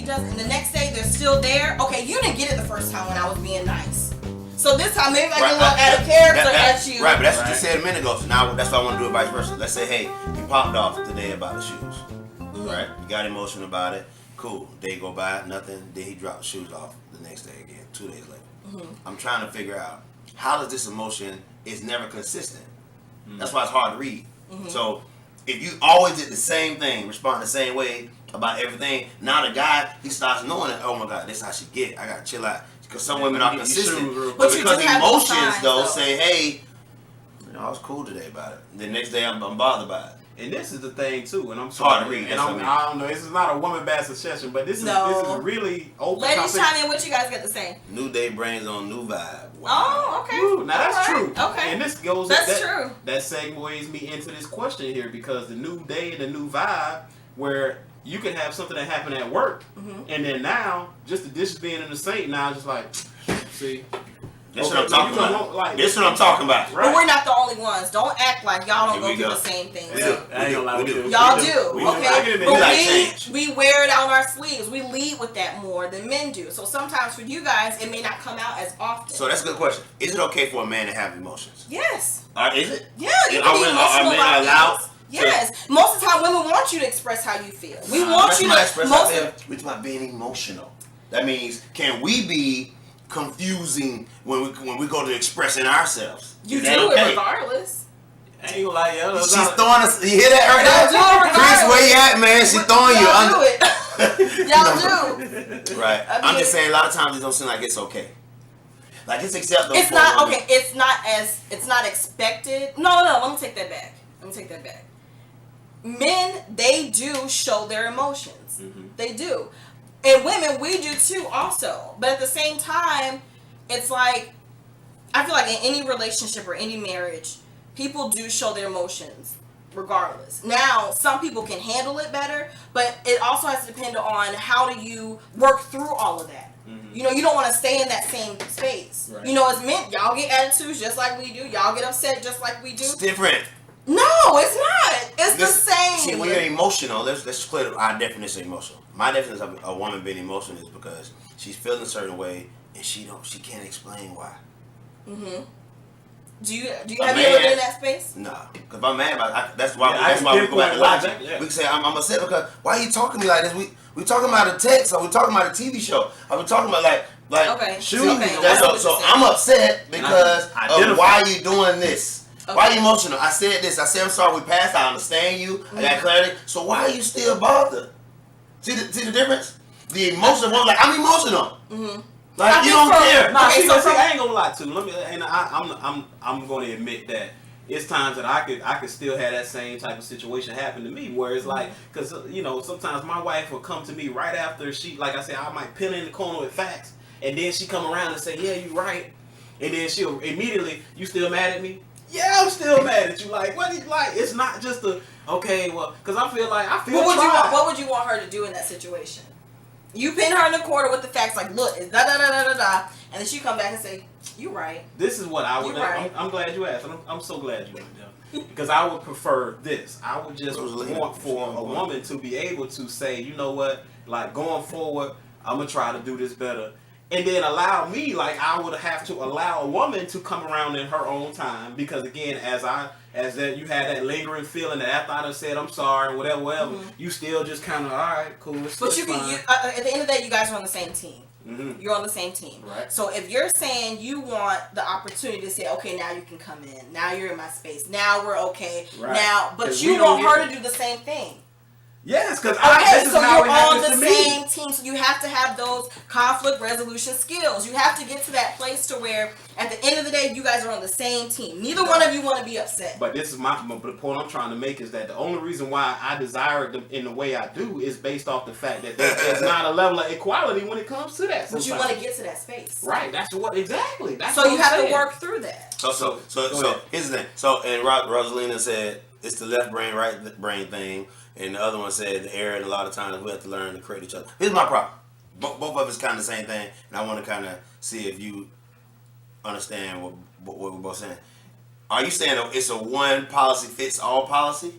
does it, and the next day they're still there. Okay, you didn't get it the first time when I was being nice. So this time maybe I get a little out of character at you. Right, but that's what you said a minute ago. So now that's why I want to do it vice versa. Let's say, hey, you popped off today about the shoes. Mm-hmm. Right? You got emotional about it. Cool. Day go by, nothing. Then he dropped the shoes off the next day again, 2 days later. Mm-hmm. I'm trying to figure out how does this emotion is never consistent. Mm-hmm. That's why it's hard to read. Mm-hmm. So if you always did the same thing, respond the same way about everything, now the guy, he starts knowing that, oh my God, this is how she get. I gotta chill out. Because some women are consistent. But because emotions though say, hey, you know, I was cool today about it. The next day I'm bothered by it. And this is the thing too, and I'm sorry, hard to read. And I don't know. This is not a woman bashing session, but this is really open. Ladies, chime in. What you guys got to say? New day brings on new vibe. Wow. Oh, okay. Ooh, now that's true. Okay. And this goes. That's true. That segues me into this question here because the new day and the new vibe, where you can have something that happened at work, and then now just the dishes being in the sink. Now just like, see. That's what I'm talking about. This is what I'm talking about. Right. But we're not the only ones. Don't act like y'all don't go through the same thing. Yeah, we do. Y'all do. Okay. But we wear it on our sleeves. We lead with that more than men do. So sometimes for you guys, it may not come out as often. So that's a good question. Is it okay for a man to have emotions? Yes. Is it? Yeah. You can be emotional about things. Yes. Most of the time, women want you to express how you feel. We want you to express how you feel. We're talking about being emotional. That means, can we be confusing when we go to expressing ourselves? You do it regardless. I ain't gonna lie, yo. She's throwing us. You hear that right there? Chris, where you at, man? She's throwing you under. Y'all do. Right. I mean, I'm just saying. A lot of times it don't seem like it's okay. Like it's acceptable. It's not okay. It's not expected. No. Let me take that back. Men, they do show their emotions. Mm-hmm. They do. And women, we do too also. But at the same time, it's like, I feel like in any relationship or any marriage, people do show their emotions regardless. Now, some people can handle it better, but it also has to depend on how do you work through all of that. Mm-hmm. You know, you don't want to stay in that same space. Right. You know, as men, y'all get attitudes just like we do. Y'all get upset just like we do. It's different. No, it's not. It's the same. See, when you're emotional, let's clear our definition of emotional. My definition of a woman being emotional is because she's feeling a certain way and she can't explain why. Mhm. Do you have you ever been in that space? No, because if I'm mad about it, that's why we go back to logic. Yeah. We can say I'm upset because why are you talking to me like this? We talking about a text, or we talking about a TV show, or we talking about like shoes. Okay. So I'm upset because of why you doing this. Okay. Why are you emotional? I said this. I said I'm sorry. We passed. I understand you. I got clarity. So why are you still bothered? See the difference? The emotional one, like I'm emotional. Mm-hmm. Like you don't care. Nah, okay, see, I ain't gonna lie to you. I'm going to admit that it's times that I could still have that same type of situation happen to me, where it's like, because you know, sometimes my wife will come to me right after like I said, I might pin in the corner with facts, and then she come around and say, yeah, you right, and then she'll immediately, you still mad at me? Yeah, I'm still mad at you. Like, what is like? It's not just okay, well, because I feel. What would you want her to do in that situation? You pin her in the corner with the facts, like, look, it's da da da da da da, and then she come back and say, "You right." This is what I would. Right. I'm glad you asked. I'm so glad you went there because I would prefer this. I would just want for a woman to be able to say, you know what, like going forward, I'm gonna try to do this better. And then allow me, like I would have to allow a woman to come around in her own time, because again, as that you had that lingering feeling that after I done said I'm sorry, whatever, you still just kind of all right, cool. But at the end of the day, you guys are on the same team. Mm-hmm. You're on the same team, right? So if you're saying you want the opportunity to say, okay, now you can come in, now you're in my space, now we're okay, right. Now, but you want her to do the same thing. Yes, because so you're on the same team, so you have to have those conflict resolution skills. You have to get to that place to where, at the end of the day, you guys are on the same team. Neither one of you want to be upset. But this is the point I'm trying to make is that the only reason why I desire it in the way I do is based off the fact that there's not a level of equality when it comes to that. But you want to get to that space, right? That's what exactly. That's so what you have to work through that. So here's the thing. So and Rosalina said it's the left brain, right brain thing. And the other one said the air, and a lot of times we have to learn to create each other. Here's my problem. Both of us kind of the same thing, and I want to kind of see if you understand what we're both saying. Are you saying it's a one policy fits all policy?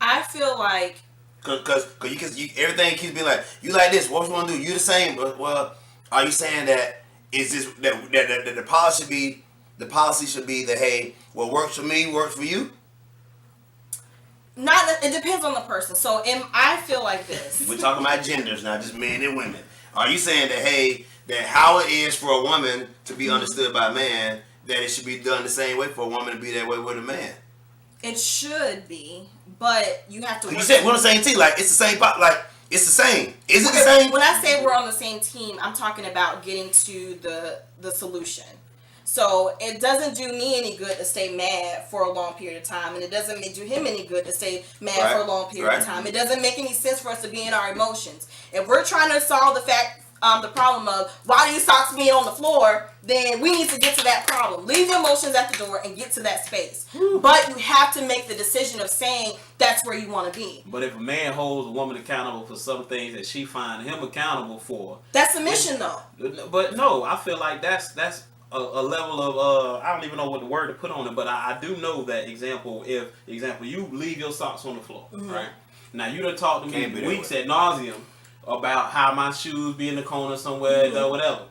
I feel like Cause you everything keeps being like, you like this, what you want to do? You the same, but well, are you saying that is this that the policy should be that, hey, what works for me works for you? It depends on the person. So I feel like this. We're talking about genders, not just men and women. Are you saying that, hey, that how it is for a woman to be understood by a man, that it should be done the same way for a woman to be that way with a man? It should be, but you have to. You said we're on the same team. Like it's the same. Like it's the same. Is it the same? When I say we're on the same team, I'm talking about getting to the solution. So it doesn't do me any good to stay mad for a long period of time, and it doesn't do him any good to stay mad for a long period of time. It doesn't make any sense for us to be in our emotions. If we're trying to solve the problem of why do your socks being on the floor, then we need to get to that problem. Leave your emotions at the door and get to that space. But you have to make the decision of saying that's where you want to be. But if a man holds a woman accountable for some things that she finds him accountable for, that's submission, though. But no, I feel like that's a level of I don't even know what the word to put on it, but I do know that example. If you leave your socks on the floor, right? Now you done talked to me weeks ad nauseum about how my shoes be in the corner somewhere, or whatever.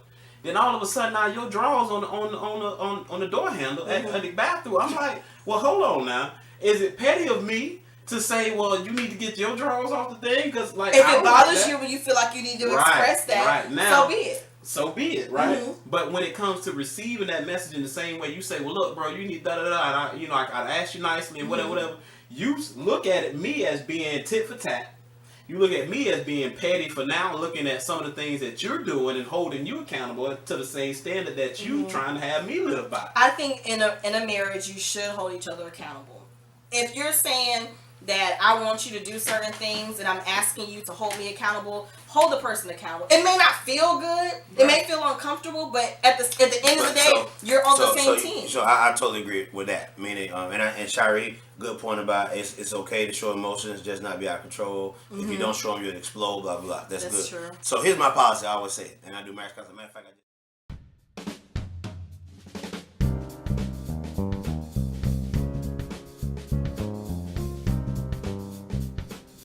Then all of a sudden now your drawers on the door handle at the bathroom. I'm like, well, hold on now. Is it petty of me to say, well, you need to get your drawers off the thing? Because like, if it bothers you when you feel like you need to express that, now, so be it. So be it, right? But when it comes to receiving that message in the same way, you say, well, look, bro, you need da-da-da, and I asked you nicely and whatever. You look at me as being tit for tat. You look at me as being petty for now looking at some of the things that you're doing and holding you accountable to the same standard that you trying to have me live by. I think in a marriage, you should hold each other accountable. If you're saying that I want you to do certain things and I'm asking you to hold me accountable, hold the person accountable. It may not feel good, it may feel uncomfortable, but at the end of the day, you're on the same team. So I totally agree with that. Meaning, and Shari, good point about it's okay to show emotions, just not be out of control. If you don't show them, you'll explode. Blah blah. That's good. True. So here's my policy. I always say it, and I do marriage counseling. Matter of fact,